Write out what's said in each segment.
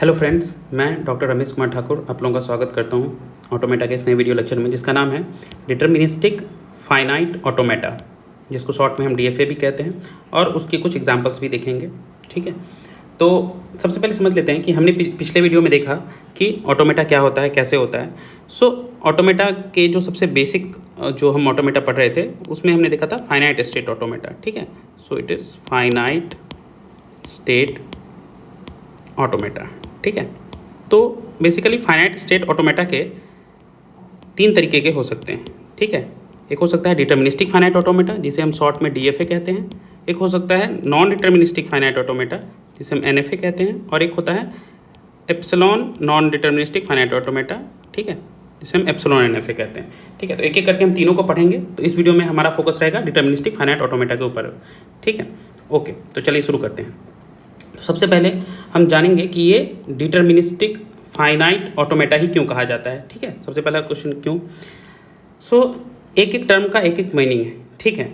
Hello friends, मैं doctor Ramesh Kumar Thakur आप लोगों का स्वागत करता हूं ऑटोमेटा के इस नए वीडियो लेक्चर में, जिसका नाम है डिटर्मिनिस्टिक फाइनाइट ऑटोमेटा, जिसको शॉर्ट में हम डीएफए भी कहते हैं, और उसके कुछ एग्जांपल्स भी देखेंगे। ठीक है, तो सबसे पहले समझ लेते हैं कि हमने पिछले वीडियो में देखा कि ऑटोमेटा क्या होता है, कैसे होता है। ऑटोमेटा के जो सबसे बेसिक जो हम ऑटोमेटा पढ़ रहे थे उसमें हमने देखा था फाइनाइट स्टेट ऑटोमेटा। ठीक है, so it is finite state automata. ठीक है, तो बेसिकली फाइनाइट स्टेट ऑटोमेटा के तीन तरीके के हो सकते हैं। ठीक है, एक हो सकता है डिटर्मिनिस्टिक फाइनाइट ऑटोमेटा, जिसे हम शॉर्ट में डीएफए कहते हैं। एक हो सकता है नॉन डिटर्मिनिस्टिक फाइनाइट ऑटोमेटा, जिसे हम एनएफए कहते हैं। और एक होता है epsilon non deterministic finite automata, ठीक है, जिसे हम एप्सिलॉन एनएफए कहते हैं। ठीक है, तो एक एक करके हम तीनों को पढ़ेंगे। तो इस वीडियो में हमारा फोकस रहेगा डिटर्मिनिस्टिक फाइनाइट ऑटोमेटा के ऊपर। ठीक है, ओके, तो चलिए शुरू करते हैं। तो सबसे पहले हम जानेंगे कि ये डिटर्मिनिस्टिक फाइनाइट ऑटोमेटा ही क्यों कहा जाता है। ठीक है, सबसे पहला क्वेश्चन क्यों। एक एक टर्म का एक एक मीनिंग है। ठीक है,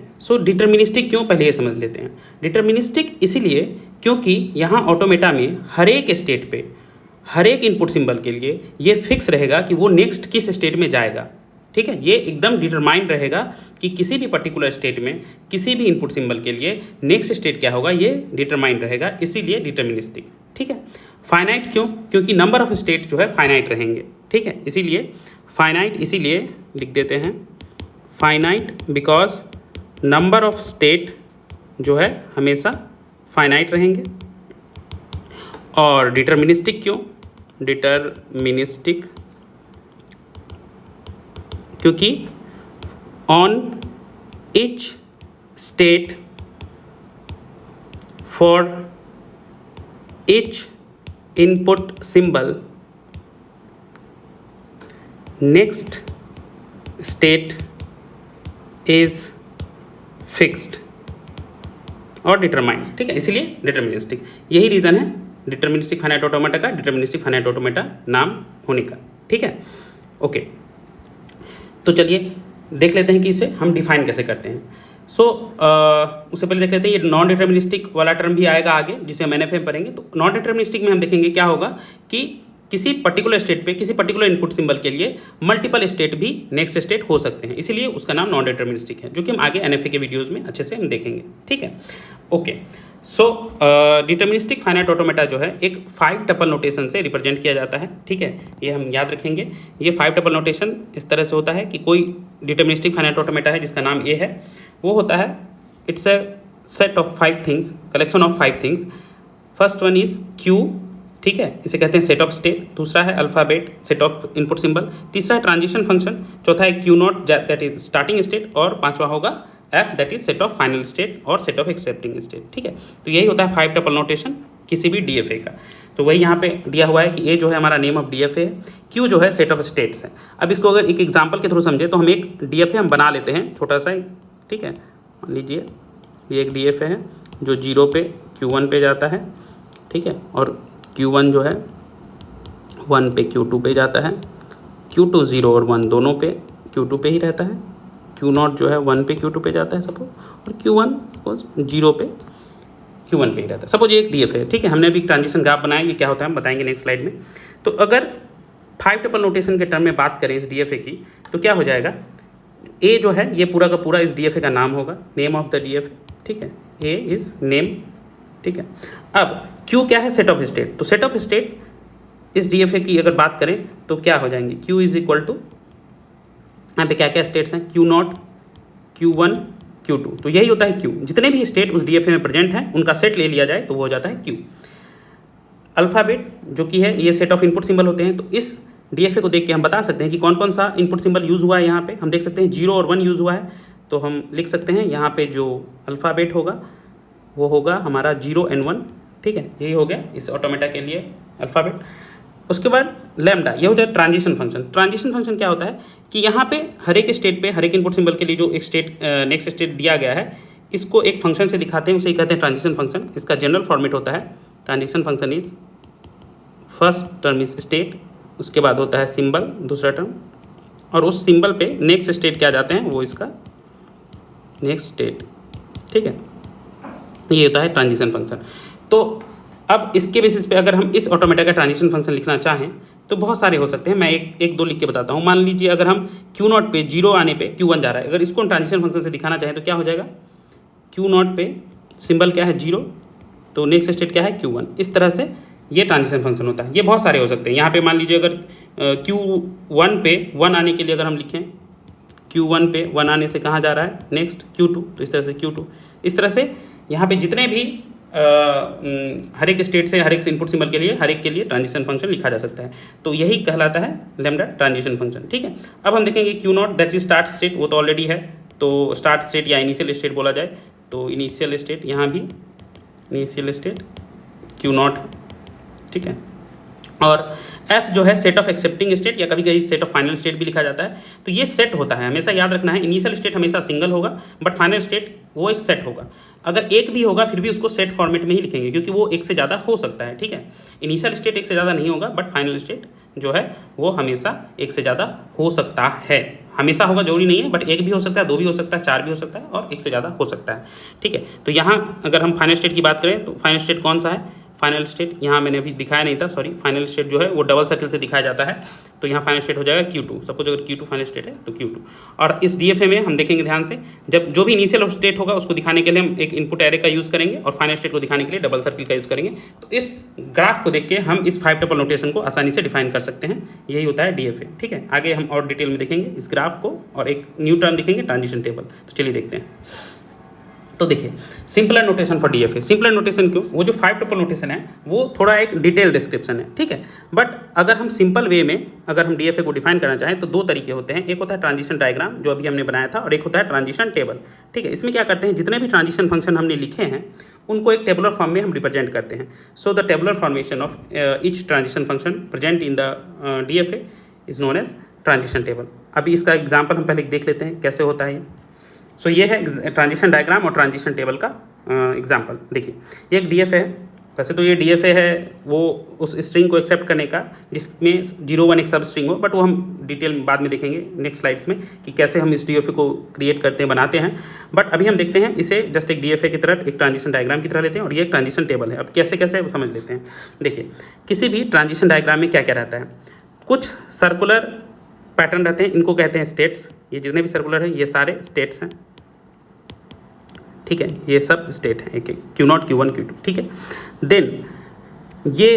डिटर्मिनिस्टिक क्यों, पहले ये समझ लेते हैं। डिटर्मिनिस्टिक इसीलिए क्योंकि यहाँ ऑटोमेटा में हर एक स्टेट पे हर एक इनपुट सिंबल के लिए ये फिक्स रहेगा कि वो नेक्स्ट किस स्टेट में जाएगा। ठीक है, ये एकदम डिटरमाइंड रहेगा कि किसी भी पर्टिकुलर स्टेट में किसी भी इनपुट सिंबल के लिए नेक्स्ट स्टेट क्या होगा, ये डिटरमाइंड रहेगा, इसीलिए डिटर्मिनिस्टिक। ठीक है, फाइनाइट क्यों, क्योंकि नंबर ऑफ स्टेट जो है फाइनाइट रहेंगे। ठीक है, इसीलिए फाइनाइट, इसीलिए लिख देते हैं finite because number of state जो है हमेशा फाइनाइट रहेंगे। और डिटर्मिनिस्टिक क्यों, डिटर्मिनिस्टिक क्योंकि on each state for each input symbol next state is fixed और डिटरमाइंड। ठीक है, इसलिए डिटर्मिनिस्टिक, यही रीज़न है डिटर्मिनिस्टिक फाइनाइट ऑटोमेटा का डिटर्मिनिस्टिक फाइनाइट ऑटोमेटा नाम होने का। ठीक है, ओके, तो चलिए देख लेते हैं कि इसे हम डिफाइन कैसे करते हैं। उससे पहले देख लेते हैं, ये नॉन डिटर्मिनिस्टिक वाला टर्म भी आएगा आगे, जिसे हम एनएफए में पढ़ेंगे। तो नॉन डिटर्मिनिस्टिक में हम देखेंगे क्या होगा कि किसी पर्टिकुलर स्टेट पे किसी पर्टिकुलर इनपुट सिंबल के लिए मल्टीपल स्टेट भी नेक्स्ट स्टेट हो सकते हैं, इसीलिए उसका नाम नॉन डिटर्मिनिस्टिक है, जो कि हम आगे एनएफए के वीडियोज़ में अच्छे से हम देखेंगे। ठीक है, ओके, डिटर्मिनिस्टिक फाइनाइट ऑटोमेटा जो है एक 5 टपल नोटेशन से रिप्रेजेंट किया जाता है। ठीक है, ये हम याद रखेंगे। ये 5 टपल नोटेशन इस तरह से होता है कि कोई डिटर्मिनिस्टिक फाइनाइट ऑटोमेटा है जिसका नाम ए है, वो होता है it's a set of 5 things, collection of 5 things. First one is Q, ठीक है, इसे कहते हैं सेट ऑफ स्टेट। दूसरा है alphabet, set of input symbol. तीसरा है ट्रांजिशन फंक्शन। चौथा है Q not, that is starting state. और पांचवा होगा F, that is set of final state और सेट ऑफ एक्सेप्टिंग स्टेट। ठीक है, तो यही होता है 5 टपल नोटेशन किसी भी डीएफए का। तो वही यहाँ पे दिया हुआ है कि ए जो है हमारा नेम ऑफ डीएफए है, क्यू जो है सेट ऑफ स्टेट्स है। अब इसको अगर एक एग्जाम्पल के थ्रू समझे तो हम एक डीएफए हम बना लेते हैं छोटा सा ही। ठीक है, मान लीजिए ये एक डीएफए है जो 0 पे Q1 पे जाता है। ठीक है, और Q1 जो है 1 पे Q2 पे जाता है। Q2 0 और 1 दोनों पे Q2 पे ही रहता है। Q0 जो है 1 पे Q2 पे जाता है सपोज, और Q1 सपोज 0 पे Q1 पे ही रहता है। सपोज ये एक डीएफए है। ठीक है, हमने अभी ट्रांजिशन ग्राफ बनाया, ये क्या होता है हम बताएंगे नेक्स्ट स्लाइड में। तो अगर 5 टपल नोटेशन के टर्म में बात करें इस डीएफए की, तो क्या हो जाएगा, ए जो है ये पूरा का पूरा इस डीएफए का नाम होगा, नेम ऑफ द डीएफए। ठीक है, ए इज नेम। ठीक है, अब क्यू क्या है, सेट ऑफ स्टेट। तो सेट ऑफ स्टेट इस डीएफए की अगर बात करें तो क्या हो जाएंगे, क्यू इज इक्वल टू, यहाँ पे क्या क्या स्टेट्स हैं, Q0, Q1, Q2। तो यही होता है क्यू, जितने भी स्टेट उस डीएफए में प्रेजेंट हैं उनका सेट ले लिया जाए तो वो हो जाता है क्यू। अल्फ़ाबेट जो कि है ये सेट ऑफ इनपुट सिंबल होते हैं। तो इस डीएफए को देख के हम बता सकते हैं कि कौन कौन सा इनपुट सिंबल यूज़ हुआ है। यहाँ पे हम देख सकते हैं 0 और 1 यूज़ हुआ है, तो हम लिख सकते हैं यहाँ पे जो अल्फ़ाबेट होगा वो होगा हमारा 0 and 1। ठीक है, यही हो गया इस ऑटोमेटा के लिए अल्फ़ाबेट। उसके बाद लैम्डा, ये हो जाए ट्रांजिशन फंक्शन। ट्रांजिशन फंक्शन क्या होता है कि यहाँ पे हर एक स्टेट पे हर एक इनपुट सिंबल के लिए जो एक स्टेट नेक्स्ट स्टेट दिया गया है, इसको एक फंक्शन से दिखाते हैं, उसे कहते हैं ट्रांजिशन फंक्शन। इसका जनरल फॉर्मेट होता है transition function is first term is state, उसके बाद होता है सिंबल दूसरा टर्म, और उस सिंबल पे नेक्स्ट स्टेट क्या जाते हैं वो इसका नेक्स्ट स्टेट। ठीक है, ये होता है ट्रांजिशन फंक्शन। तो अब इसके बेसिस पे अगर हम इस ऑटोमेटा का ट्रांजिशन फंक्शन लिखना चाहें तो बहुत सारे हो सकते हैं। मैं एक दो लिख के बताता हूँ। मान लीजिए अगर हम Q0 पे 0 आने पे Q1 जा रहा है, अगर इसको हम ट्रांजिशन फंक्शन से दिखाना चाहें तो क्या हो जाएगा, Q0 पे सिंबल क्या है 0, तो नेक्स्ट स्टेट क्या है Q1। इस तरह से ये ट्रांजिशन फंक्शन होता है। ये बहुत सारे हो सकते हैं। यहाँ पे मान लीजिए अगर Q1 पे 1 आने के लिए अगर हम लिखें, Q1 पे 1 आने से कहाँ जा रहा है, नेक्स्ट Q2, तो इस तरह से Q2। इस तरह से यहाँ पे जितने भी हर एक स्टेट से हर एक इनपुट सिंबल के लिए हर एक के लिए ट्रांजिशन फंक्शन लिखा जा सकता है। तो यही कहलाता है लैम्डा ट्रांजिशन फंक्शन। ठीक है, अब हम देखेंगे Q0 that is start state, वो तो ऑलरेडी है, तो स्टार्ट स्टेट या इनिशियल स्टेट बोला जाए तो इनिशियल स्टेट, यहाँ भी इनिशियल स्टेट Q0 है। ठीक है, और F जो है सेट ऑफ एक्सेप्टिंग स्टेट या कभी कभी सेट ऑफ फाइनल स्टेट भी लिखा जाता है। तो ये सेट होता है, हमेशा याद रखना है। इनिशियल स्टेट हमेशा सिंगल होगा बट फाइनल स्टेट वो एक सेट होगा। अगर एक भी होगा फिर भी उसको सेट फॉर्मेट में ही लिखेंगे क्योंकि वो एक से ज़्यादा हो सकता है। ठीक है, इनिशियल स्टेट एक से ज़्यादा नहीं होगा बट फाइनल स्टेट जो है वो हमेशा एक से ज़्यादा हो सकता है। हमेशा होगा जरूरी नहीं है बट एक भी हो सकता है, दो भी हो सकता है, चार भी हो सकता है और एक से ज़्यादा हो सकता है। ठीक है, तो यहाँ अगर हम फाइनल स्टेट की बात करें तो फाइनल स्टेट कौन सा है, फाइनल स्टेट यहाँ मैंने अभी दिखाया नहीं था, सॉरी। फाइनल स्टेट जो है वो डबल सर्किल से दिखाया जाता है, तो यहाँ फाइनल स्टेट हो जाएगा Q2। सपोज अगर Q2 फाइनल स्टेट है तो Q2। और इस DFA में हम देखेंगे ध्यान से, जब जो भी इनिशियल स्टेट होगा उसको दिखाने के लिए हम एक इनपुट एरे का यूज़ करेंगे और फाइनल स्टेट को दिखाने के लिए डबल सर्किल का यूज़ करेंगे। तो इस ग्राफ को देख के हम इस 5 टपल नोटेशन को आसानी से डिफाइन कर सकते हैं। यही होता है DFA। ठीक है, आगे हम और डिटेल में देखेंगे इस ग्राफ को और एक न्यू टर्म दिखेंगे ट्रांजिशन टेबल। तो चलिए देखते हैं। तो देखिए simpler notation for DFA। Simpler notation क्यों, वो जो 5 टपल नोटेशन है वो थोड़ा एक डिटेल डिस्क्रिप्शन है। ठीक है, बट अगर हम सिंपल वे में अगर हम DFA को डिफाइन करना चाहें तो दो तरीके होते हैं। एक होता है ट्रांजिशन डायग्राम जो अभी हमने बनाया था और एक होता है ट्रांजिशन टेबल। ठीक है, इसमें क्या करते हैं, जितने भी ट्रांजिशन फंक्शन हमने लिखे हैं उनको एक टेबुलर फॉर्म में हम रिप्रेजेंट करते हैं। So the tabular formation of each transition function present in the DFA is known as transition table. अभी इसका एग्जाम्पल हम पहले देख लेते हैं कैसे होता है ये। सो ये है ट्रांजिशन डायग्राम और ट्रांजिशन टेबल का एग्जाम्पल। देखिए ये एक DFA है। वैसे तो ये DFA है वो उस स्ट्रिंग को एक्सेप्ट करने का जिसमें 0 1 एक सब स्ट्रिंग हो, बट वो हम डिटेल बाद में देखेंगे नेक्स्ट स्लाइड्स में कि कैसे हम इस DFA को क्रिएट करते हैं, बनाते हैं। बट अभी हम देखते हैं इसे जस्ट एक DFA की तरह, एक ट्रांजिशन डायग्राम की तरह लेते हैं और ये एक ट्रांजिशन टेबल है। अब कैसे कैसे समझ लेते हैं। देखिए किसी भी ट्रांजिशन डायग्राम में क्या क्या रहता है, कुछ सर्कुलर पैटर्न रहते हैं, इनको कहते हैं स्टेट्स। ये जितने भी सर्कुलर हैं ये सारे स्टेट्स हैं। ठीक है, ये सब स्टेट हैं, एक Q0 Q1 Q2। ठीक है, देन ये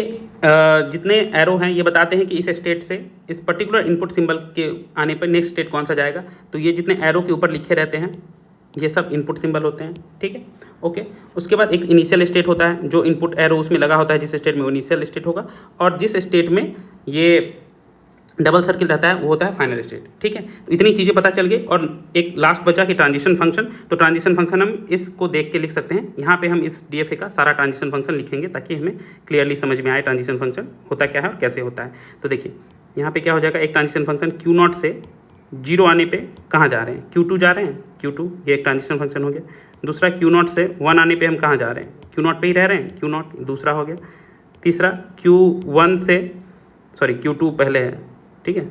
जितने एरो हैं ये बताते हैं कि इस स्टेट से इस पर्टिकुलर इनपुट सिंबल के आने पर नेक्स्ट स्टेट कौन सा जाएगा। तो ये जितने एरो के ऊपर लिखे रहते हैं ये सब इनपुट सिंबल होते हैं। ठीक है, ओके। उसके बाद एक इनिशियल स्टेट होता है, जो इनपुट एरो उसमें लगा होता है जिस स्टेट में वो इनिशियल स्टेट होगा, और जिस स्टेट में ये डबल सर्किल रहता है वो होता है फाइनल स्टेट। ठीक है, तो इतनी चीज़ें पता चल गई। और एक लास्ट बचा कि ट्रांजिशन फंक्शन। तो ट्रांजिशन फंक्शन हम इसको देख के लिख सकते हैं। यहाँ पे हम इस DFA का सारा ट्रांजिशन फंक्शन लिखेंगे ताकि हमें क्लियरली समझ में आए ट्रांजिशन फंक्शन होता क्या है और कैसे होता है। तो देखिए यहाँ पे क्या हो जाएगा, एक ट्रांजिशन फंक्शन Q0 से 0 आने पे कहाँ जा रहे हैं, Q2 जा रहे हैं, Q2 ये एक ट्रांजिशन फंक्शन हो गया। दूसरा Q0 से 1 आने पे हम कहाँ जा रहे हैं, Q0 पे ही रह रहे हैं, Q0 दूसरा हो गया। तीसरा Q1 से Q2 पहले है, ठीक है,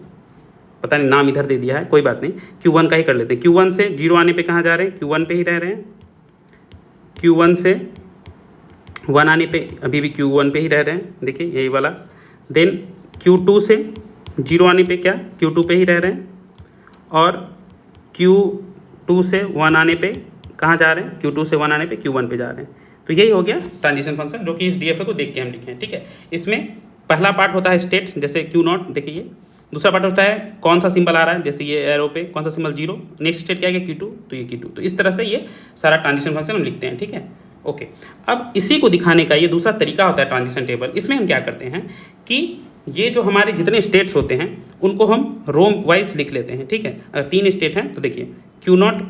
पता नहीं नाम इधर दे दिया है, कोई बात नहीं, Q1 का ही कर लेते हैं। Q1 से 0 आने पे कहाँ जा रहे हैं, Q1 पे ही रह रहे हैं। Q1 से 1 आने पे अभी भी Q1 पे ही रह रहे हैं, देखिए यही वाला। देन Q2 से 0 आने पे क्या, Q2 पे ही रह रहे हैं। और Q2 से 1 आने पे कहाँ जा रहे हैं, Q2 से 1 आने पे Q1 पे जा रहे हैं। तो यही हो गया ट्रांजिशन फंक्शन जो कि इस DFA को देख के हम लिखे हैं। ठीक है, इसमें पहला पार्ट होता है स्टेट्स, जैसे Q0 देखिए। दूसरा पार्ट होता है कौन सा सिंबल आ रहा है, जैसे ये एरो पे कौन सा सिंबल 0, नेक्स्ट स्टेट क्या है Q2, तो ये Q2। तो इस तरह से ये सारा ट्रांजिशन फंक्शन हम लिखते हैं। ठीक है, ओके। अब इसी को दिखाने का ये दूसरा तरीका होता है ट्रांजिशन टेबल। इसमें हम क्या करते हैं कि ये जो हमारे जितने स्टेट्स होते हैं उनको हम रो वाइज लिख लेते हैं। ठीक है, अगर 3 स्टेट हैं तो देखिए Q0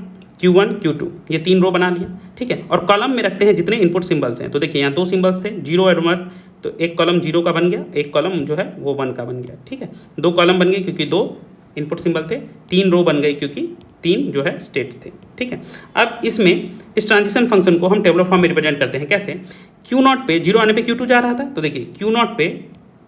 Q1 Q2 ये 3 रो बना लिया। ठीक है, और कॉलम में रखते हैं जितने इनपुट सिंबल्स हैं। तो देखिए यहाँ 2 सिंबल्स थे, 0 और 1, तो एक कॉलम 0 का बन गया, एक कॉलम जो है वो 1 का बन गया। ठीक है, 2 कॉलम बन गए क्योंकि 2 इनपुट सिंबल थे, 3 रो बन गई क्योंकि 3 जो है स्टेट्स थे। ठीक है, अब इसमें इस ट्रांजिशन फंक्शन को हम टेबलर फॉर्म में रिप्रेजेंट करते हैं। कैसे, Q0 पे 0 आने पे Q2 जा रहा था, तो देखिए Q0 पे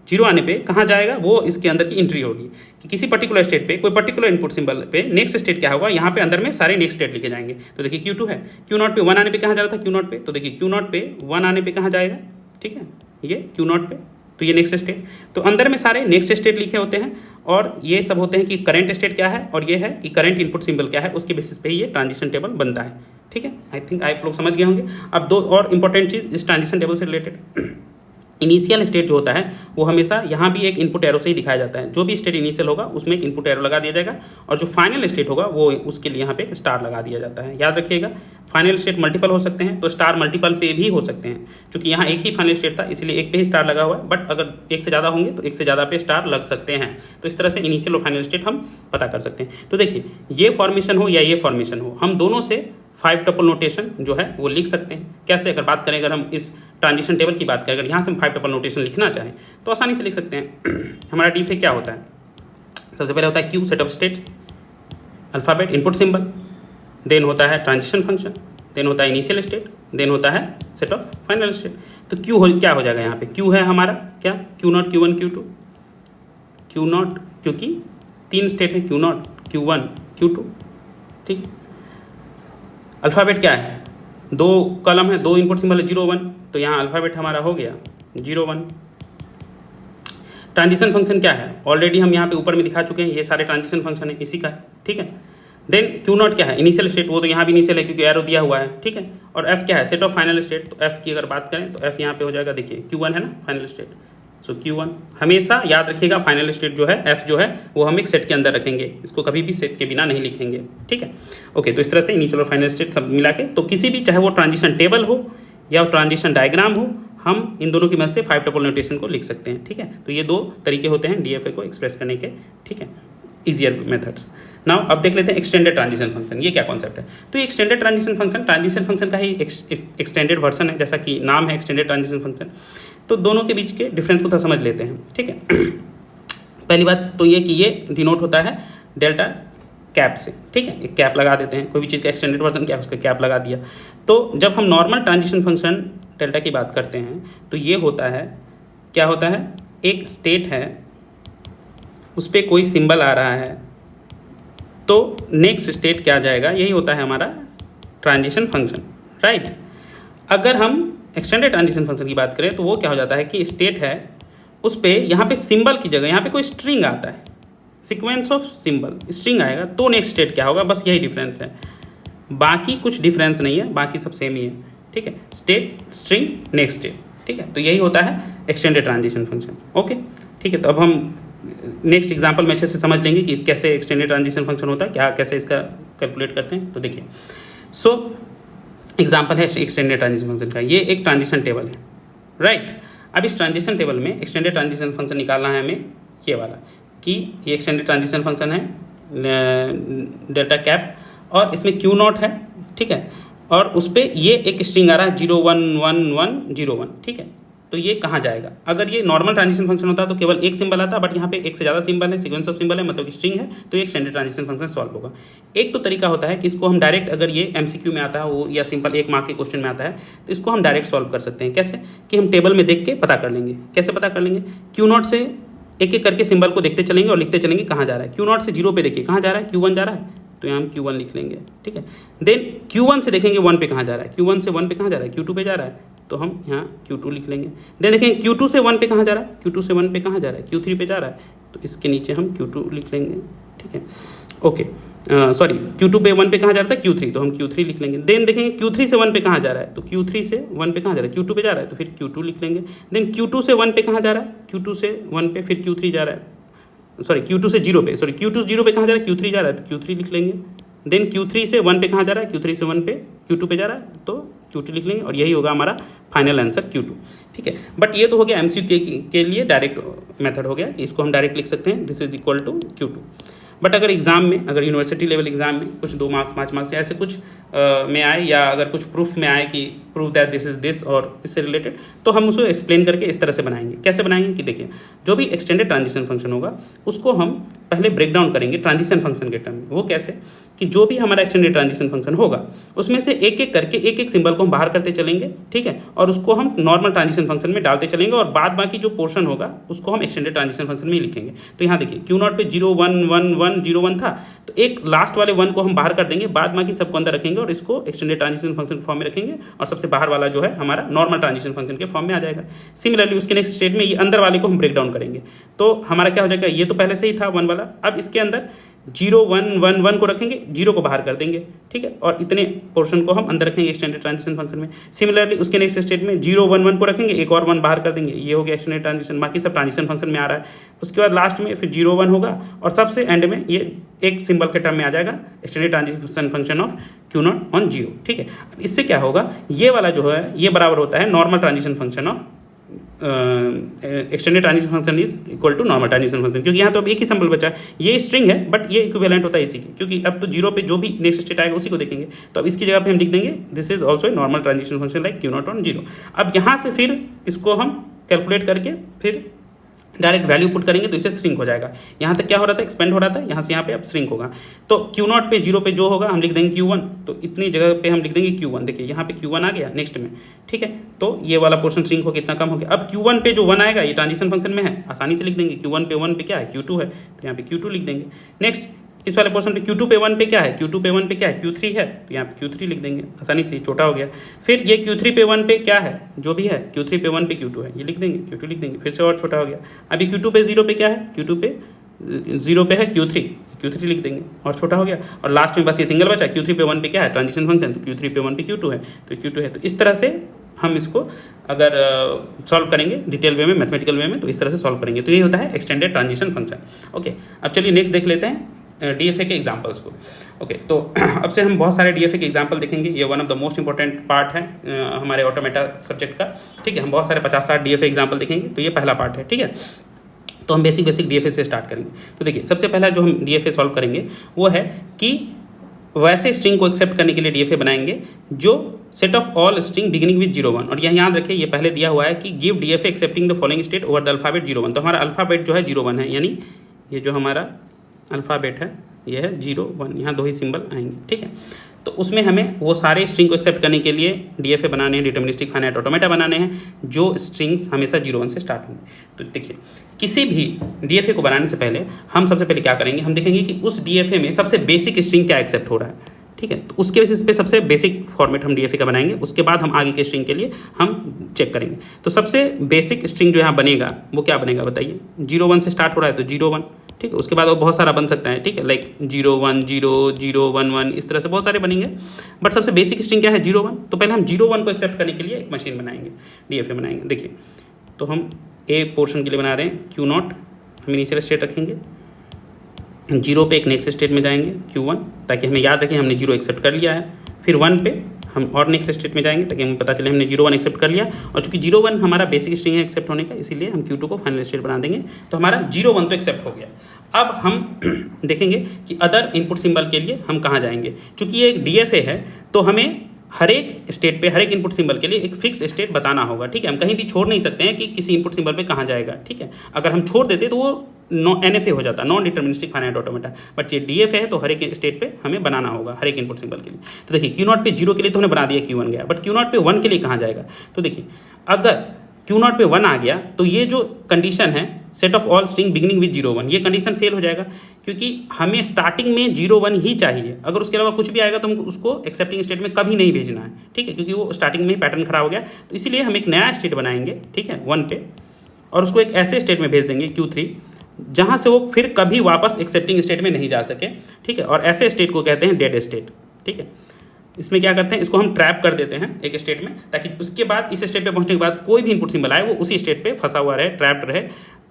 0 आने पे कहाँ जाएगा, वो इसके अंदर की एंट्री होगी कि किसी पर्टिकुलर स्टेट पे कोई पर्टिकुलर इनपुट सिंबल पे नेक्स्ट स्टेट क्या होगा, यहाँ पे अंदर में सारे नेक्स्ट स्टेट लिखे जाएंगे। तो देखिए Q2 है, Q0 पे 1 आने पे कहाँ जा रहा था Q0 पे, तो देखिए Q0 पे 1 आने पे कहाँ जाएगा, ठीक है, ये क्यू नॉट पे, तो ये नेक्स्ट स्टेट। तो अंदर में सारे नेक्स्ट स्टेट लिखे होते हैं और ये सब होते हैं कि करंट स्टेट क्या है और ये है कि करंट इनपुट सिंबल क्या है, उसके बेसिस पे ही ये ट्रांजिशन टेबल बनता है। ठीक है, आई थिंक आप लोग समझ गए होंगे। अब दो और इंपॉर्टेंट चीज़ इस ट्रांजिशन टेबल से रिलेटेड, इनिशियल स्टेट जो होता है वो हमेशा यहाँ भी एक इनपुट एरो से ही दिखाया जाता है। जो भी स्टेट इनिशियल होगा उसमें एक इनपुट एरो लगा दिया जाएगा और जो फाइनल स्टेट होगा वो उसके लिए यहाँ पे एक स्टार लगा दिया जाता है। याद रखिएगा, फाइनल स्टेट मल्टीपल हो सकते हैं तो स्टार मल्टीपल पे भी हो सकते हैं। क्योंकि यहाँ एक ही फाइनल स्टेट था इसलिए एक पे ही स्टार लगा हुआ है, बट अगर एक से ज़्यादा होंगे तो एक से ज़्यादा पे स्टार लग सकते हैं। तो इस तरह से इनिशियल और फाइनल स्टेट हम पता कर सकते हैं। तो देखिए, ये फॉर्मेशन हो या ये फॉर्मेशन हो, हम दोनों से 5 टपल नोटेशन जो है वो लिख सकते हैं। कैसे, अगर बात करें, अगर हम इस ट्रांजिशन टेबल की बात करें, अगर यहाँ से हम 5 टपल नोटेशन लिखना चाहें तो आसानी से लिख सकते हैं। हमारा डीफे क्या होता है, सबसे पहले होता है Q set of state, alphabet input symbol, then होता है ट्रांजिशन फंक्शन, देन होता है इनिशियल स्टेट, देन होता है सेट ऑफ फाइनल स्टेट। तो क्यू क्या हो जाएगा, यहाँ पे क्यू है हमारा क्या, Q nought, Q one, Q two, Q nought, क्योंकि 3 स्टेट है, Q nought, Q one, Q two. ठीक है, अल्फ़ाबेट क्या है, 2 कॉलम है, 2 इनपुट सिंबल है, 0 1, तो यहाँ अल्फ़ाबेट हमारा हो गया 0 1। ट्रांजिशन फंक्शन क्या है, ऑलरेडी हम यहाँ पे ऊपर में दिखा चुके हैं, ये सारे ट्रांजिशन फंक्शन है इसी का है। ठीक है, देन क्यू नॉट क्या है, इनिशियल स्टेट, वो तो यहाँ भी इनिशियल है क्योंकि एरो दिया हुआ है। ठीक है, और एफ क्या है, सेट ऑफ फाइनल स्टेट। तो एफ की अगर बात करें तो एफ यहाँ पे हो जाएगा, देखिए Q1 है ना फाइनल स्टेट, सो Q1। हमेशा याद रखिएगा फाइनल स्टेट जो है एफ जो है वो हम एक सेट के अंदर रखेंगे, इसको कभी भी सेट के बिना नहीं लिखेंगे। ठीक है, ओके। तो इस तरह से इनिशियल और फाइनल स्टेट सब मिला के, तो किसी भी चाहे वो ट्रांजिशन टेबल हो या ट्रांजिशन डायग्राम हो, हम इन दोनों की मदद से 5 टपल नोटेशन को लिख सकते हैं। ठीक है, तो ये 2 तरीके होते हैं डीएफए को एक्सप्रेस करने के। ठीक है, ईजियर मेथड्स। नाउ अब देख लेते हैं एक्सटेंडेड ट्रांजिशन फंक्शन, ये क्या कॉन्सेप्ट है। तो ये एक्सटेंडेड ट्रांजिशन फंक्शन का ही एक्सटेंडेड वर्जन है, जैसा कि नाम है एक्सटेंडेड ट्रांजिशन फंक्शन। तो दोनों के बीच के डिफरेंस को तो समझ लेते हैं। ठीक है, पहली बात तो ये कि ये डिनोट होता है डेल्टा कैप से। ठीक है, एक कैप लगा देते हैं, कोई भी चीज़ का एक्सटेंडेड वर्जन क्या है उसका कैप लगा दिया। तो जब हम नॉर्मल ट्रांजिशन फंक्शन डेल्टा की बात करते हैं तो ये होता है, क्या होता है, एक स्टेट है उस पर कोई सिंबल आ रहा है तो नेक्स्ट स्टेट क्या आ जाएगा, यही होता है हमारा ट्रांजिशन फंक्शन, राइट। अगर हम एक्सटेंडेड ट्रांजिशन फंक्शन की बात करें तो वो क्या हो जाता है कि स्टेट है उस पर यहाँ पे सिंबल की जगह यहाँ पे कोई स्ट्रिंग आता है, सीक्वेंस ऑफ सिंबल स्ट्रिंग आएगा, तो नेक्स्ट स्टेट क्या होगा, बस यही डिफरेंस है, बाकी कुछ डिफरेंस नहीं है, बाकी सब सेम ही है। ठीक है, स्टेट स्ट्रिंग नेक्स्ट स्टेट। ठीक है, तो यही होता है एक्सटेंडेड ट्रांजिशन फंक्शन। ओके, ठीक है, तो अब हम नेक्स्ट एग्जांपल में अच्छे से समझ लेंगे कि कैसे एक्सटेंडेड ट्रांजिशन फंक्शन होता है, क्या कैसे इसका कैलकुलेट करते हैं। तो देखिए, सो एग्जांपल है एक्सटेंडेड ट्रांजिशन फंक्शन का, ये एक ट्रांजिशन टेबल है, राइट। अब इस ट्रांजिशन टेबल में एक्सटेंडेड ट्रांजिशन फंक्शन निकालना है हमें, ये वाला, कि ये एक्सटेंडेड ट्रांजिशन फंक्शन है डेल्टा कैप और इसमें क्यू नॉट है। ठीक है, और उस पर ये एक स्ट्रिंग आ रहा है 0 1 1 1 0 1। ठीक है, तो ये कहाँ जाएगा, अगर ये नॉर्मल ट्रांजिशन फंक्शन होता तो केवल एक सिंबल आता, बट यहाँ पे एक से ज़्यादा सिंबल है, सीक्वेंस ऑफ सिंबल है, मतलब स्ट्रिंग है, तो ये एक्सटेंडेड ट्रांजिशन फंक्शन सॉल्व होगा। एक तो तरीका होता है कि इसको हम डायरेक्ट, अगर ये MCQ में आता है वो या सिंपल 1 मार्क के क्वेश्चन में आता है, तो इसको हम डायरेक्ट सॉल्व कर सकते हैं। कैसे, कि हम टेबल में देख के पता कर लेंगे। कैसे पता कर लेंगे, क्यू नॉट से एक एक करके सिंबल को देखते चलेंगे और लिखते चलेंगे कहाँ जा रहा है। क्यू नॉट से 0 पे देखिए कहाँ जा रहा है, Q1 जा रहा है, तो यहाँ हम Q1 लिख लेंगे। ठीक है, देन Q1 से देखेंगे 1 पे कहाँ जा रहा है, Q1 से 1 पे कहाँ जा रहा है, Q2 पे जा रहा है, तो हम यहाँ Q2 लिख लेंगे। देन देखेंगे Q2 से 1 पे कहाँ जा रहा है, Q2 से 1 पे कहाँ जा रहा है, Q3 पे जा रहा है, तो इसके नीचे हम Q2 लिख लेंगे। ठीक है, ओके, सॉरी, Q2 पे 1 पे कहाँ जा रहा था, Q3, तो हम Q3 लिख लेंगे। देन देखेंगे Q3 से 1 पे कहाँ जा रहा है, तो Q3 से 1 पे कहाँ जा रहा है, Q2 पे जा रहा है, तो फिर Q2 लिख लेंगे। देन Q2 से 1 पे कहाँ जा रहा है, Q2 से 1 पे फिर Q3 जा रहा है, सॉरी Q2 से 0 पे, सॉरी Q2 0 पे कहाँ जा रहा है, Q3 जा रहा है, तो Q3 लिख लेंगे। देन Q3 से 1 पे कहाँ जा रहा है, Q3 से 1 पे Q2 पे जा रहा है, तो Q2 लिख लेंगे, और यही होगा हमारा फाइनल आंसर Q2। ठीक है, बट ये तो हो गया MCQ के लिए डायरेक्ट मेथड हो गया कि इसको हम डायरेक्ट लिख सकते हैं, this is equal to Q2। But अगर एग्जाम में, अगर यूनिवर्सिटी लेवल एग्जाम में कुछ 2 मार्क्स 5 मार्क्स ऐसे कुछ में आए, या अगर कुछ प्रूफ में आए कि prove that this is this और इससे रिलेटेड, तो हम उसको एक्सप्लेन करके इस तरह से बनाएंगे। कैसे बनाएंगे कि देखिए, जो भी एक्सटेंडेड ट्रांजिशन फंक्शन होगा उसको हम पहले ब्रेक डाउन करेंगे ट्रांजिशन फंक्शन के टर्म में। वो कैसे, कि जो भी हमारा एक्सटेंडेड ट्रांजिशन फंक्शन होगा उसमें से एक एक करके एक एक सिंबल को हम बाहर करते चलेंगे। ठीक है, और उसको हम नॉर्मल ट्रांजिशन फंक्शन में डालते चलेंगे, और बाद बाकी जो पोर्शन होगा उसको हम एक्सटेंडेड ट्रांजिशन फंक्शन में ही लिखेंगे। तो यहाँ देखिए, Q नॉट पे 0 1 1 1 0 1 था, तो एक लास्ट वाले 1 को हम बाहर कर देंगे, बाद बाकी सबको अंदर रखेंगे और इसको एक्सटेंडेड ट्रांजिशन फंक्शन फॉर्म में रखेंगे, और सबसे सबसे बाहर वाला जो है हमारा नॉर्मल ट्रांजिशन फंक्शन के फॉर्म में आ जाएगा। सिमिलरली उसके नेक्स्ट स्टेट में ये अंदर वाले को हम ब्रेक डाउन करेंगे, तो हमारा क्या हो जाएगा, ये तो पहले से ही था 1 वाला, अब इसके अंदर 0 1 1 1 को रखेंगे, 0 को बाहर कर देंगे, ठीक है, और इतने पोर्शन को हम अंदर रखेंगे एक्सटेंडेड ट्रांजिशन फंक्शन में। सिमिलरली उसके नेक्स्ट स्टेट में 0 1 1 को रखेंगे, एक और 1 बाहर कर देंगे, ये हो गया एक्सटेंडेड ट्रांजिशन, बाकी सब ट्रांजिशन फंक्शन में आ रहा है। उसके बाद लास्ट में फिर 0 1 होगा और सबसे एंड में ये एक सिंबल के टर्म में आ जाएगा extended transition function of Q0 on 0, ठीक है। इससे क्या होगा, ये वाला जो है ये बराबर होता है normal transition function of extended transition function is equal to normal transition function, क्योंकि यहाँ तो अब एक ही सिंबल बचा है, ये स्ट्रिंग है बट ये इक्विवेलेंट होता है इसी के, क्योंकि अब तो 0 पे जो भी नेक्स्ट स्टेट आएगा उसी को देखेंगे, तो अब इसकी जगह पे हम लिख देंगे this is also a normal transition function like Q0 on 0। अब यहाँ से फिर इसको हम कैलकुलेट करके फिर डायरेक्ट वैल्यू पुट करेंगे तो इसे श्रिंक हो जाएगा। यहाँ तक क्या हो रहा था, एक्सपेंड हो रहा था, यहाँ से यहाँ पे अब श्रिंक होगा, तो Q0 पे 0 पे जो होगा हम लिख देंगे Q1, तो इतनी जगह पे हम लिख देंगे Q1, देखिए यहाँ पे Q1 आ गया नेक्स्ट में, ठीक है, तो ये वाला पोर्शन श्रिंक हो कितना कम हो गया। अब Q1 पे जो 1 आएगा ये ट्रांजिशन फंक्शन में है, आसानी से लिख देंगे, Q1 पे 1 पे क्या है, Q2 है, तो यहाँ पे Q2 लिख देंगे। नेक्स्ट इस वाले पोर्शन पे Q2 पे 1 पे क्या है, Q2 पे 1 पे क्या है, Q3 है, तो यहाँ पे Q3 लिख देंगे, आसानी से, छोटा हो गया। फिर ये Q3 पे 1 पे क्या है, जो भी है Q3 पे 1 पे Q2 है, ये लिख देंगे, Q2 लिख देंगे, फिर से और छोटा हो गया। अभी Q2 पे 0 पे क्या है, Q2 पे 0 पे है Q3 लिख देंगे और छोटा हो गया। और लास्ट में बस ये सिंगल बचा, Q3 पे 1 पे क्या है, ट्रांजिशन फंक्शन, तो Q3 पे 1 पे Q2 है, तो Q2 है। तो इस तरह से हम इसको अगर सॉल्व करेंगे डिटेल वे में, मैथमेटिकल वे में, तो इस तरह से सॉल्व करेंगे, तो ये होता है एक्सटेंडेड ट्रांजिशन फंक्शन। ओके, अब चलिए नेक्स्ट देख लेते हैं DFA के एग्जाम्पल्स को। ओके, तो अब से हम बहुत सारे DFA के एग्जाम्पल देखेंगे, ये one of the most important part है हमारे ऑटोमेटा सब्जेक्ट का, ठीक है। हम बहुत सारे 50-60 DFA एग्जाम्पल देखेंगे, तो ये पहला पार्ट है, ठीक है। तो हम बेसिक DFA से स्टार्ट करेंगे। तो देखिए सबसे पहला जो हम DFA सॉल्व करेंगे वो है कि वैसे स्ट्रिंग को एक्सेप्ट करने के लिए DFA बनाएंगे जो set of all string beginning with 0 1, और यह याद रखिए ये पहले दिया हुआ है कि give DFA accepting the following state over the alphabet 0 1, तो हमारा अल्फ़ाबेट जो है 0 1 है, यानी ये जो हमारा अल्फ़ाबेट है ये है 0 1, यहाँ 2 ही सिंबल आएंगे, ठीक है। तो उसमें हमें वो सारे स्ट्रिंग को एक्सेप्ट करने के लिए DFA बनाने हैं, डिटरमिनिस्टिक फाइनाइट ऑटोमेटा बनाने हैं, जो स्ट्रिंग्स हमेशा 0 1 से स्टार्ट होंगे। तो देखिए किसी भी DFA को बनाने से पहले हम सबसे पहले क्या करेंगे, हम देखेंगे कि उस DFA में सबसे बेसिक स्ट्रिंग क्या एक्सेप्ट हो रहा है, ठीक है। तो उसके बेसिस पे सबसे बेसिक फॉर्मेट हम DFA का बनाएंगे, उसके बाद हम आगे के स्ट्रिंग के लिए हम चेक करेंगे। तो सबसे बेसिक स्ट्रिंग जो यहाँ बनेगा वो क्या बनेगा बताइए, 0 1 से स्टार्ट हो रहा है तो 0 1, ठीक है। उसके बाद वो बहुत सारा बन सकता है, ठीक है, लाइक 0 1 0 0 1 1, इस तरह से बहुत सारे बनेंगे, बट सबसे बेसिक स्ट्रिंग क्या है 0 1। तो पहले हम 0 1 को एक्सेप्ट करने के लिए एक मशीन बनाएंगे, DFA बनाएंगे। देखिए तो हम ए पोर्शन के लिए बना रहे हैं Q0, हम इनिशियल स्टेट रखेंगे, 0 पे एक नेक्स्ट स्टेट में जाएंगे Q1, ताकि हमें याद रखें हमने 0 एक्सेप्ट कर लिया है। फिर 1 पे हम और नेक्स्ट स्टेट में जाएंगे ताकि हमें पता चले हमने 0 1 एक्सेप्ट कर लिया, और चूंकि 0 1 हमारा बेसिक स्ट्रिंग है एक्सेप्ट होने का, इसीलिए हम Q2 को फाइनल स्टेट बना देंगे, तो हमारा 0 1 तो एक्सेप्ट हो गया। अब हम देखेंगे कि अदर इनपुट सिंबल के लिए हम कहाँ जाएंगे, चूंकि ये एक DFA है तो हमें हर एक स्टेट पे, हर एक इनपुट सिंबल के लिए एक फिक्स स्टेट बताना होगा, ठीक है। हम कहीं भी छोड़ नहीं सकते हैं कि किसी इनपुट सिंबल पे कहाँ जाएगा, ठीक है। अगर हम छोड़ देते तो वो NFA हो जाता, non deterministic finite automata, but ये DFA है तो हर एक स्टेट पे हमें बनाना होगा हर एक इनपुट सिंबल के लिए। तो देखिए Q0 पे 0 के लिए तो हमने बना दिया, Q1 गया, बट Q0 पे 1 के लिए कहाँ जाएगा। तो देखिए अगर Q0 पे 1 आ गया तो ये जो कंडीशन है set of all string beginning with 0 1, ये कंडीशन फेल हो जाएगा, क्योंकि हमें स्टार्टिंग में 0 1 ही चाहिए। अगर उसके अलावा कुछ भी आएगा तो हमको उसको एक्सेप्टिंग स्टेट में कभी नहीं भेजना है, ठीक है, क्योंकि वो स्टार्टिंग में ही पैटर्न खराब हो गया। तो इसीलिए हम एक नया स्टेट बनाएंगे, ठीक है, 1 पे, और उसको एक ऐसे स्टेट में भेज देंगे Q3 जहाँ से वो फिर कभी वापस एक्सेप्टिंग स्टेट में नहीं जा सके, ठीक है। और ऐसे स्टेट को कहते हैं डेड स्टेट, ठीक है। इसमें क्या करते हैं, इसको हम ट्रैप कर देते हैं एक स्टेट में, ताकि उसके बाद इस स्टेट पे पहुंचने के बाद कोई भी इनपुट सिंबल आए वो उसी स्टेट पे फंसा हुआ रहे, ट्रैप्ड रहे,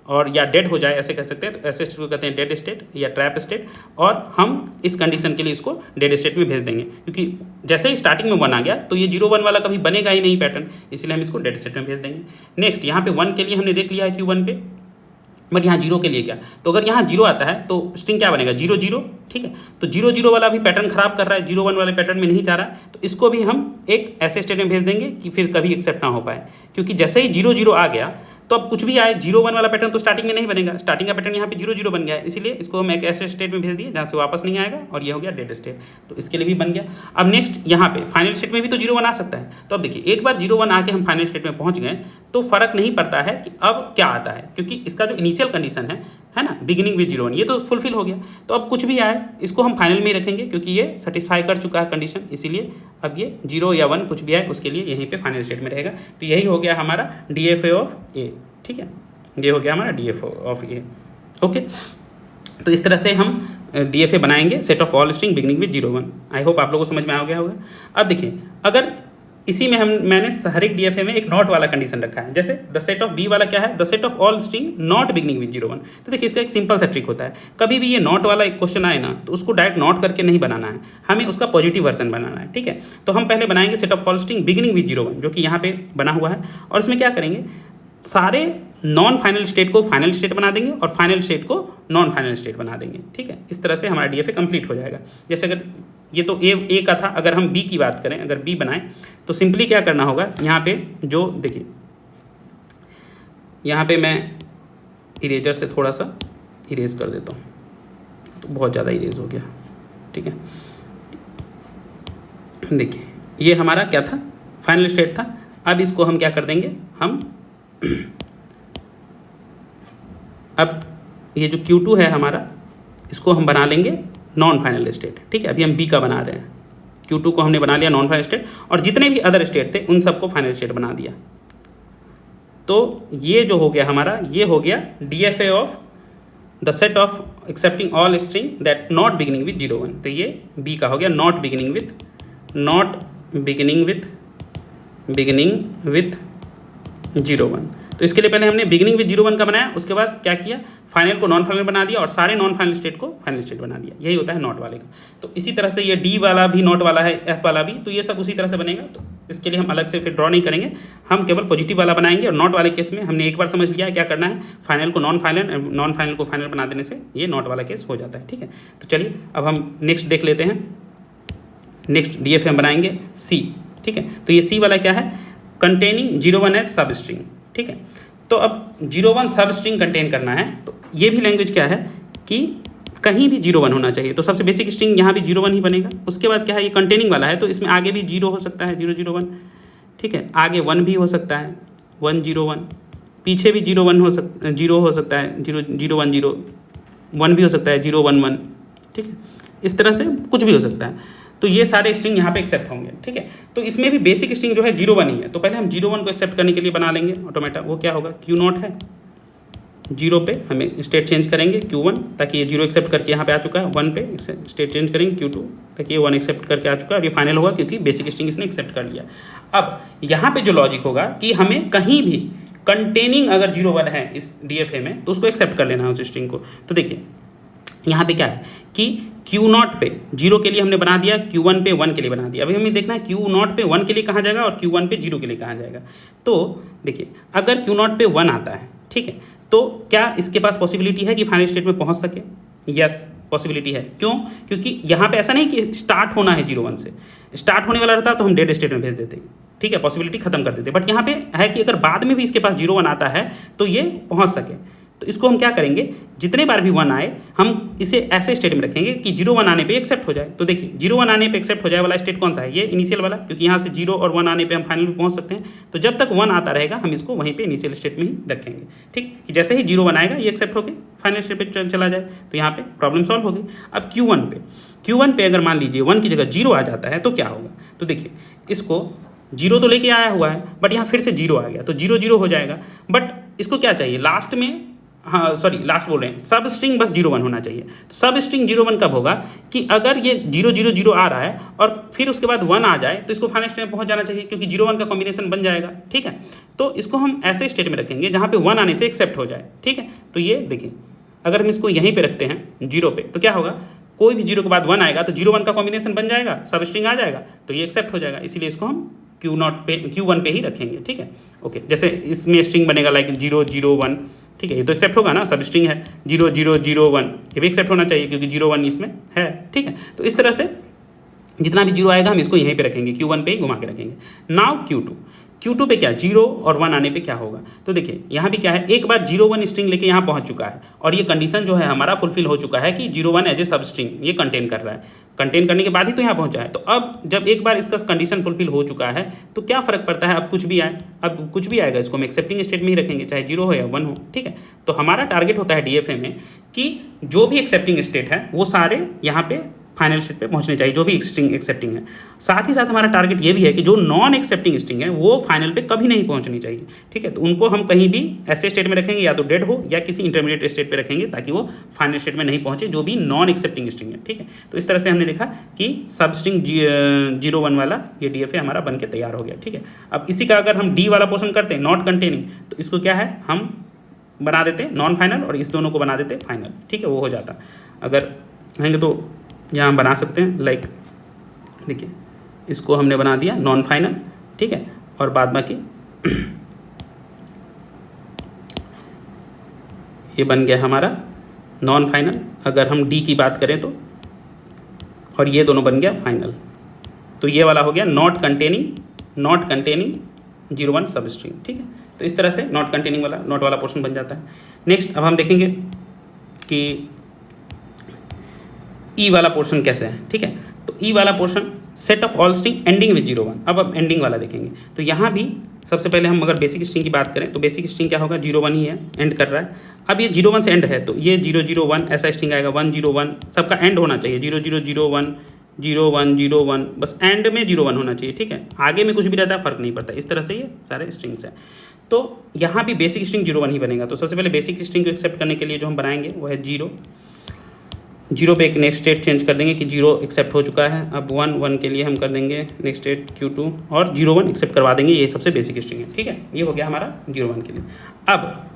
और या डेड हो जाए, ऐसे कह सकते हैं। तो ऐसे स्टेट को कहते हैं डेड स्टेट या ट्रैप स्टेट, और हम इस कंडीशन के लिए इसको डेड स्टेट में भेज देंगे, क्योंकि जैसे ही स्टार्टिंग में 1 आ गया तो ये 0 1 वाला कभी बनेगा ही नहीं पैटर्न, इसलिए हम इसको डेड स्टेट में भेज देंगे। नेक्स्ट यहाँ पे 1 के लिए हमने देख लिया है Q1 पे, बट यहाँ 0 के लिए क्या, तो अगर यहाँ 0 आता है तो स्ट्रिंग क्या बनेगा 0 0, ठीक है। तो 0 0 वाला भी पैटर्न खराब कर रहा है, 0 1 वाले पैटर्न में नहीं जा रहा है, तो इसको भी हम एक ऐसे स्टेट में भेज देंगे कि फिर कभी एक्सेप्ट ना हो पाए, क्योंकि जैसे ही 0 0 आ गया तो अब कुछ भी आए 0 1 वाला पैटर्न तो स्टार्टिंग में नहीं बनेगा, स्टार्टिंग का पैटर्न यहाँ पे 0 0 बन गया है, इसीलिए इसको हम एक ऐसे स्टेट में भेज दिए जहाँ से वापस नहीं आएगा, और ये हो गया डेड स्टेट, तो इसके लिए भी बन गया। अब नेक्स्ट यहाँ पे फाइनल स्टेट में भी तो 0 1 आ सकता है, तो अब देखिए एक बार 0 1 आके हम फाइनल स्टेट में पहुँच गए तो फ़र्क नहीं पड़ता है कि अब क्या आता है, क्योंकि इसका जो इनिशियल कंडीशन है ना, बिगिनिंग विद 0 1, ये तो फुलफिल हो गया। तो अब कुछ भी आए इसको हम फाइनल में ही रखेंगे, क्योंकि ये सेटिस्फाई कर चुका है कंडीशन, इसीलिए अब ये 0 या 1 कुछ भी आए उसके लिए यहीं पे फाइनल स्टेट में रहेगा। तो यही हो गया हमारा DFA ऑफ ए। ठीक है, ये हो गया हमारा DFA ऑफ ए। ओके, तो इस तरह से हम DFA बनाएंगे, set of all string beginning with 0 1। I hope आप लोगों को समझ में आ गया होगा। अब देखिए, अगर इसी में मैंने हर एक DFA में एक नॉट वाला कंडीशन रखा है, जैसे द सेट ऑफ बी वाला क्या है, the set of all string not beginning with 0 1। तो देखिए, इसका एक सिंपल सा ट्रिक होता है, कभी भी ये नॉट वाला एक क्वेश्चन आए ना तो उसको डायरेक्ट नॉट करके नहीं बनाना है, हमें उसका पॉजिटिव वर्जन बनाना है। ठीक है, तो हम पहले बनाएंगे set of all string beginning with 0 1, जो कि यहाँ पे बना हुआ है, और इसमें क्या करेंगे, सारे नॉन फाइनल स्टेट को फाइनल स्टेट बना देंगे और फाइनल स्टेट को नॉन फाइनल स्टेट बना देंगे। ठीक है, इस तरह से हमारा DFA कंप्लीट हो जाएगा। जैसे अगर ये तो ए का था, अगर हम बी की बात करें, अगर बी बनाएं तो सिंपली क्या करना होगा, यहाँ पे जो देखिए, यहाँ पे मैं इरेजर से थोड़ा सा इरेज कर देता हूँ, तो बहुत ज़्यादा इरेज हो गया। ठीक है, देखिए ये हमारा क्या था, फाइनल स्टेट था। अब इसको हम क्या कर देंगे, हम अब ये जो Q2 है हमारा, इसको हम बना लेंगे नॉन फाइनल स्टेट। ठीक है, अभी हम बी का बना रहे हैं, Q2 को हमने बना लिया नॉन फाइनल स्टेट, और जितने भी अदर स्टेट थे उन सबको फाइनल स्टेट बना दिया। तो ये जो हो गया हमारा, ये हो गया DFA of the set of accepting all string that not beginning with 0 1। तो ये बी का हो गया नॉट बिगिनिंग विथ 0 1। तो इसके लिए पहले हमने बिगिनिंग विद 0 1 का बनाया, उसके बाद क्या किया, फाइनल को नॉन फाइनल बना दिया और सारे नॉन फाइनल स्टेट को फाइनल स्टेट बना दिया। यही होता है नॉट वाले का। तो इसी तरह से ये डी वाला भी नॉट वाला है, एफ वाला भी, तो ये सब उसी तरह से बनेगा। तो इसके लिए हम अलग से फिर ड्रॉ नहीं करेंगे, हम केवल पॉजिटिव वाला बनाएंगे। और नॉट वाले केस में हमने एक बार समझ लिया है क्या करना है, फाइनल को नॉन फाइनल को फाइनल बना देने से ये नॉट वाला केस हो जाता है। ठीक है, तो चलिए अब हम नेक्स्ट देख लेते हैं। नेक्स्ट DFA हम बनाएंगे सी। ठीक है, तो ये सी वाला क्या है, कंटेनिंग 0 1 एज सब स्ट्रिंग। ठीक है, तो अब 0 1 सब स्ट्रिंग कंटेन करना है, तो ये भी लैंग्वेज क्या है कि कहीं भी 0 1 होना चाहिए। तो सबसे बेसिक स्ट्रिंग यहाँ भी 0 1 ही बनेगा। उसके बाद क्या है, ये कंटेनिंग वाला है, तो इसमें आगे भी 0 हो सकता है, 0 0 1। ठीक है, आगे 1 भी हो सकता है, 1 0 1, पीछे भी 0 1 हो सकता है, 0 हो सकता है, 0 0 1 0, 1 भी हो सकता है, 0 1 1। ठीक है, इस तरह से कुछ भी हो सकता है। तो ये सारे स्ट्रिंग यहाँ पे एक्सेप्ट होंगे। ठीक है, तो इसमें भी बेसिक स्ट्रिंग जो है 0 1 ही है। तो पहले हम 0 1 को एक्सेप्ट करने के लिए बना लेंगे ऑटोमेटा। वो क्या होगा, Q0 है, 0 पे हमें स्टेट चेंज करेंगे Q1, ताकि ये 0 एक्सेप्ट करके यहाँ पे आ चुका है। 1 पे स्टेट चेंज करेंगे Q2, ताकि ये 1 एक्सेप्ट करके आ चुका है और ये फाइनल होगा क्योंकि बेसिक स्ट्रिंग इसने एक्सेप्ट कर लिया। अब यहाँ पे जो लॉजिक होगा कि हमें कहीं भी कंटेनिंग अगर 0 1 है इस DFA में, तो उसको एक्सेप्ट कर लेना है उस स्ट्रिंग को। तो देखिए यहाँ पे क्या है कि Q0 पे 0 के लिए हमने बना दिया, Q1 पे 1 के लिए बना दिया। अभी हमें देखना है Q0 पे 1 के लिए कहाँ जाएगा और Q1 पे 0 के लिए कहाँ जाएगा। तो देखिए, अगर Q0 पे 1 आता है, ठीक है, तो क्या इसके पास पॉसिबिलिटी है कि फाइनल स्टेट में पहुँच सके? यस, पॉसिबिलिटी है। क्यों? क्योंकि यहाँ पे ऐसा नहीं कि स्टार्ट होना है 0 1 से, स्टार्ट होने वाला रहता तो हम डेड स्टेट में भेज देते, ठीक है, पॉसिबिलिटी खत्म कर देते। बट यहाँ पे है कि अगर बाद में भी इसके पास 0 1 आता है तो ये पहुँच सके। तो इसको हम क्या करेंगे, जितने बार भी 1 आए हम इसे ऐसे स्टेट में रखेंगे कि 0 1 आने पे एक्सेप्ट हो जाए। तो देखिए 0 1 आने पे एक्सेप्ट हो जाए वाला स्टेट कौन सा है, ये इनिशियल वाला, क्योंकि यहाँ से 0 और 1 आने पे हम फाइनल पे पहुँच सकते हैं। तो जब तक 1 आता रहेगा हम इसको वहीं पे इनिशियल स्टेट में ही रखेंगे। ठीक, कि जैसे ही 0 1 आएगा ये एक्सेप्ट होकर फाइनल स्टेट पे चला जाए, तो यहाँ पे प्रॉब्लम सॉल्व हो गई। अब Q1 पे अगर मान लीजिए 1 की जगह 0 आ जाता है तो क्या होगा। तो देखिए, इसको 0 तो लेके आया हुआ है, बट यहाँ फिर से 0 आ गया तो 0 0 हो जाएगा। बट इसको क्या चाहिए, लास्ट में, हाँ सॉरी लास्ट बोल रहे हैं, सब स्ट्रिंग बस 0 1 होना चाहिए। तो सब स्ट्रिंग 0 1 कब होगा कि अगर ये 0 0 0 आ रहा है और फिर उसके बाद 1 आ जाए तो इसको फाइनल स्टेट में पहुंच जाना चाहिए, क्योंकि 0 1 का कॉम्बिनेशन बन जाएगा। ठीक है, तो इसको हम ऐसे स्टेट में रखेंगे जहाँ पे 1 आने से एक्सेप्ट हो जाए। ठीक है, तो ये देखिए, अगर हम इसको यहीं पे रखते हैं 0 पे, तो क्या होगा, कोई भी 0 के बाद 1 आएगा तो 0 1 का कॉम्बिनेशन बन जाएगा, सब स्ट्रिंग आ जाएगा, तो ये एक्सेप्ट हो जाएगा। इसीलिए इसको हम Q1 पे ही रखेंगे। ठीक है, ओके, जैसे इसमें स्ट्रिंग बनेगा लाइक 0 0 1, ठीक है, ये तो एक्सेप्ट होगा ना, सब स्ट्रिंग है 0 0 0 1, ये भी एक्सेप्ट होना चाहिए क्योंकि 0 1 इसमें है। ठीक है, तो इस तरह से जितना भी 0 आएगा हम इसको यहीं पे रखेंगे, Q1 पे ही घुमा के रखेंगे। नाउ Q2 पे क्या 0 और 1 आने पे क्या होगा। तो देखिए यहाँ भी क्या है, एक बार 0 1 स्ट्रिंग लेके यहाँ पहुँच चुका है और ये कंडीशन जो है हमारा फुलफिल हो चुका है कि 0 1 एज ए सब स्ट्रिंग ये कंटेन कर रहा है, कंटेन करने के बाद ही तो यहाँ पहुँचा है। तो अब जब एक बार इसका कंडीशन फुलफिल हो चुका है तो क्या फ़र्क पड़ता है, अब कुछ भी आए, अब कुछ भी आएगा इसको हम एक्सेप्टिंग स्टेट में ही रखेंगे, चाहे 0 हो या 1 हो, ठीक है। तो हमारा टारगेट होता है DFA में कि जो भी एक्सेप्टिंग स्टेट है वो सारे यहाँ पे फाइनल स्टेट पे पहुंचने चाहिए, जो भी स्ट्रिंग एक्सेप्टिंग है। साथ ही साथ हमारा टारगेट ये भी है कि जो नॉन एक्सेप्टिंग स्ट्रिंग है वो फाइनल पे कभी नहीं पहुंचनी चाहिए, ठीक है। तो उनको हम कहीं भी ऐसे स्टेट में रखेंगे, या तो डेड हो या किसी इंटरमीडिएट स्टेट पे रखेंगे, ताकि वो फाइनल स्टेट में नहीं पहुंचे, जो भी नॉन एक्सेप्टिंग स्ट्रिंग है, ठीक है। तो इस तरह से हमने देखा कि सब स्ट्रिंग 0 1 वाला ये DFA हमारा बन के तैयार हो गया, ठीक है। अब इसी का अगर हम D वाला पोर्शन करते हैं नॉट कंटेनिंग, तो इसको क्या है हम बना देते हैं नॉन फाइनल और इस दोनों को बना देते हैं फाइनल, ठीक है, वो हो जाता। अगर कहेंगे तो यहाँ हम बना सकते हैं, लाइक देखिए इसको हमने बना दिया नॉन फाइनल, ठीक है, और बाद बाकी ये बन गया हमारा नॉन फाइनल। अगर हम D की बात करें तो, और ये दोनों बन गया फाइनल, तो ये वाला हो गया नॉट कंटेनिंग 0 1 सब स्ट्रिंग, ठीक है। तो इस तरह से नॉट कंटेनिंग वाला नॉट वाला पोर्शन बन जाता है। नेक्स्ट अब हम देखेंगे कि E वाला पोर्शन कैसे है, ठीक है। तो E वाला portion set of all string ending with 0 1। अब एंडिंग वाला देखेंगे तो यहाँ भी सबसे पहले हम अगर बेसिक स्ट्रिंग की बात करें तो बेसिक स्ट्रिंग क्या होगा 0 1 ही है, एंड कर रहा है। अब ये 0 1 से एंड है तो ये 0 0 1 ऐसा स्ट्रिंग आएगा, 1 0 1 सबका एंड होना चाहिए, 0 0 0 1 0 1 0 1, बस एंड में 0 1 होना चाहिए, ठीक है। आगे में कुछ भी रहता है फ़र्क नहीं पड़ता। इस तरह से ये सारे स्ट्रिंग्स हैं। तो यहाँ भी बेसिक स्ट्रिंग 0 1 ही बनेगा। तो सबसे पहले बेसिक स्ट्रिंग को एक्सेप्ट करने के लिए जो हम बनाएंगे वो है 0 पे एक नेक्स्ट स्टेट चेंज कर देंगे कि 0 एक्सेप्ट हो चुका है। अब 1 1 के लिए हम कर देंगे नेक्स्ट स्टेट Q2 और 0 1 एक्सेप्ट करवा देंगे, ये सबसे बेसिक स्ट्रिंग है, ठीक है। ये हो गया हमारा 0 1 के लिए। अब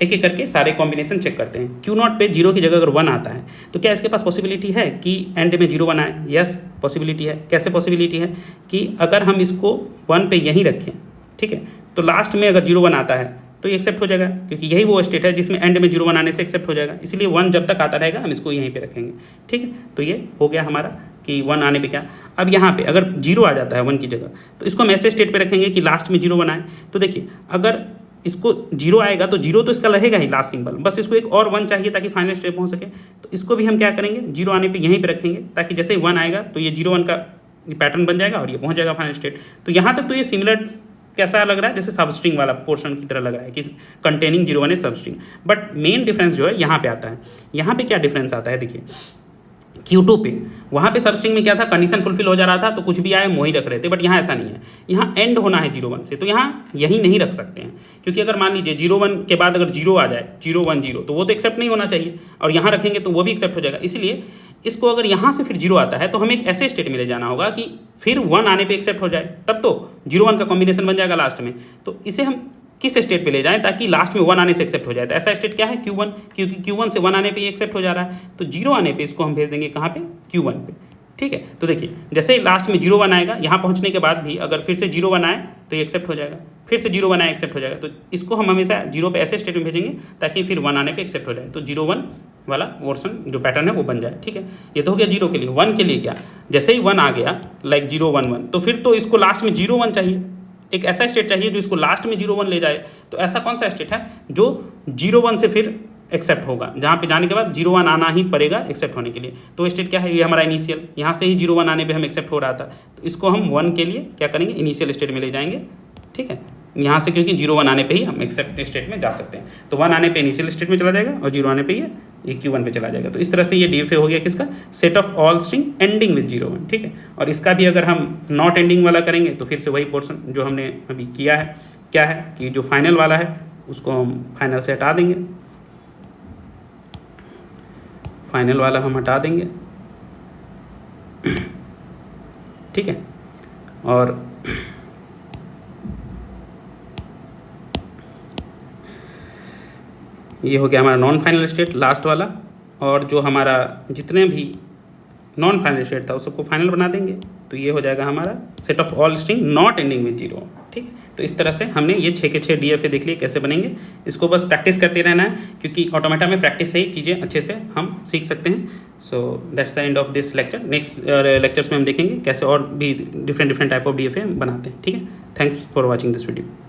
एक एक करके सारे कॉम्बिनेशन चेक करते हैं। Q0 पे 0 की जगह अगर 1 आता है तो क्या इसके पास पॉसिबिलिटी है कि एंड में 0 1 आए? यस, पॉसिबिलिटी है। कैसे पॉसिबिलिटी है कि अगर हम इसको 1 पे यहीं रखें, ठीक है, तो लास्ट में अगर 0 1 आता है तो ये एक्सेप्ट हो जाएगा, क्योंकि यही वो स्टेट है जिसमें एंड में 0 1 आने से एक्सेप्ट हो जाएगा। इसलिए 1 जब तक आता रहेगा हम इसको यहीं पे रखेंगे, ठीक है। तो ये हो गया हमारा कि 1 आने पे क्या। अब यहाँ पे अगर 0 आ जाता है 1 की जगह तो इसको हम ऐसे स्टेट पे रखेंगे कि लास्ट में 0 1 आए। तो देखिए अगर इसको 0 आएगा तो 0 तो इसका रहेगा ही लास्ट सिंबल, बस इसको एक और 1 चाहिए ताकि फाइनल स्टेट पहुँच सके। तो इसको भी हम क्या करेंगे 0 आने पर यहीं पर रखेंगे, ताकि जैसे ही 1 आएगा तो ये 0 1 का पैटर्न बन जाएगा और ये पहुँच जाएगा फाइनल स्टेट। तो यहाँ तक तो ये सिमिलर कैसा लग रहा है, जैसे सब स्ट्रिंग वाला पोर्शन की तरह लग रहा है कि कंटेनिंग 0 1 है सब स्ट्रिंग। बट मेन डिफरेंस जो है यहाँ पे आता है। यहाँ पे क्या डिफरेंस आता है, देखिए Q2 पे वहाँ पे सब स्ट्रिंग में क्या था, कंडीशन फुलफिल हो जा रहा था तो कुछ भी आए मोही रख रहे थे, बट यहाँ ऐसा नहीं है। यहाँ एंड होना है 0 1 से, तो यहाँ यही नहीं रख सकते हैं, क्योंकि अगर मान लीजिए 0 1 के बाद अगर 0 आ जाए 0 1 0 तो वो तो एक्सेप्ट नहीं होना चाहिए, और यहाँ रखेंगे तो वो भी एक्सेप्ट हो जाएगा। इसलिए इसको अगर यहाँ से फिर 0 आता है तो हमें एक ऐसे स्टेट में ले जाना होगा कि फिर 1 आने पे एक्सेप्ट हो जाए, तब तो 0 1 का कॉम्बिनेशन बन जाएगा लास्ट में। तो इसे हम किस स्टेट पे ले जाएं ताकि लास्ट में 1 आने से एक्सेप्ट हो जाए। तो ऐसा स्टेट क्या है Q1, क्योंकि Q1 से 1 आने पे ये एक्सेप्ट हो जा रहा है, तो 0 आने पे इसको हम भेज देंगे कहाँ पे, Q1 पे, ठीक है। तो देखिए जैसे ही लास्ट में 0 1 आएगा, यहाँ पहुँचने के बाद भी अगर फिर से 0 1 आए तो ये एक्सेप्ट हो जाएगा, फिर से 0 1 आए एक्सेप्ट हो जाएगा। तो इसको हम हमेशा 0 पे ऐसे स्टेट में भेजेंगे ताकि फिर 1 आने पे एक्सेप्ट हो जाए। तो 0 1 वाला पोर्शन जो पैटर्न है वो बन जाए, ठीक है। ये तो हो गया 0 के लिए। 1 के लिए क्या, जैसे ही 1 आ गया लाइक 0 1 1, तो फिर तो इसको लास्ट में 0 1 चाहिए, एक ऐसा स्टेट चाहिए जो इसको लास्ट में 0 1 ले जाए। तो ऐसा कौन सा स्टेट है जो 0 1 से फिर एक्सेप्ट होगा, जहाँ पे जाने के बाद 0 1 आना ही पड़ेगा एक्सेप्ट होने के लिए। तो स्टेट क्या है, ये हमारा इनिशियल, यहाँ से ही 0 1 आने पे हम एक्सेप्ट हो रहा था, तो इसको हम 1 के लिए क्या करेंगे, इनिशियल स्टेट में ले जाएंगे, ठीक है। यहाँ से क्योंकि 0 1 आने पे ही हम एक्सेप्ट स्टेट में जा सकते हैं, तो 1 आने पे इनिशियल स्टेट में चला जाएगा और 0 आने पे ये Q1 पे चला जाएगा। तो इस तरह से ये DFA हो गया किसका, set of all string ending with 0 1, ठीक है। और इसका भी अगर हम नॉट एंडिंग वाला करेंगे तो फिर से वही पोर्शन जो हमने अभी किया है, क्या है कि जो फाइनल वाला है उसको हम फाइनल से हटा देंगे, फाइनल वाला हम हटा देंगे, ठीक है। और ये हो गया हमारा नॉन फाइनल स्टेट लास्ट वाला, और जो हमारा जितने भी नॉन फाइनल स्टेट था उस सबको फाइनल बना देंगे। तो ये हो जाएगा हमारा set of all string not ending with 0। ठीक है। तो इस तरह से हमने ये 6 के 6 DFA देख लिए कैसे बनेंगे। इसको बस प्रैक्टिस करते रहना है, क्योंकि ऑटोमेटा में प्रैक्टिस से ही चीज़ें अच्छे से हम सीख सकते हैं। So that's the end of this lecture. Next lectures में हम देखेंगे कैसे और भी डिफरेंट टाइप ऑफ DFA बनाते हैं, ठीक है। Thanks for watching this video.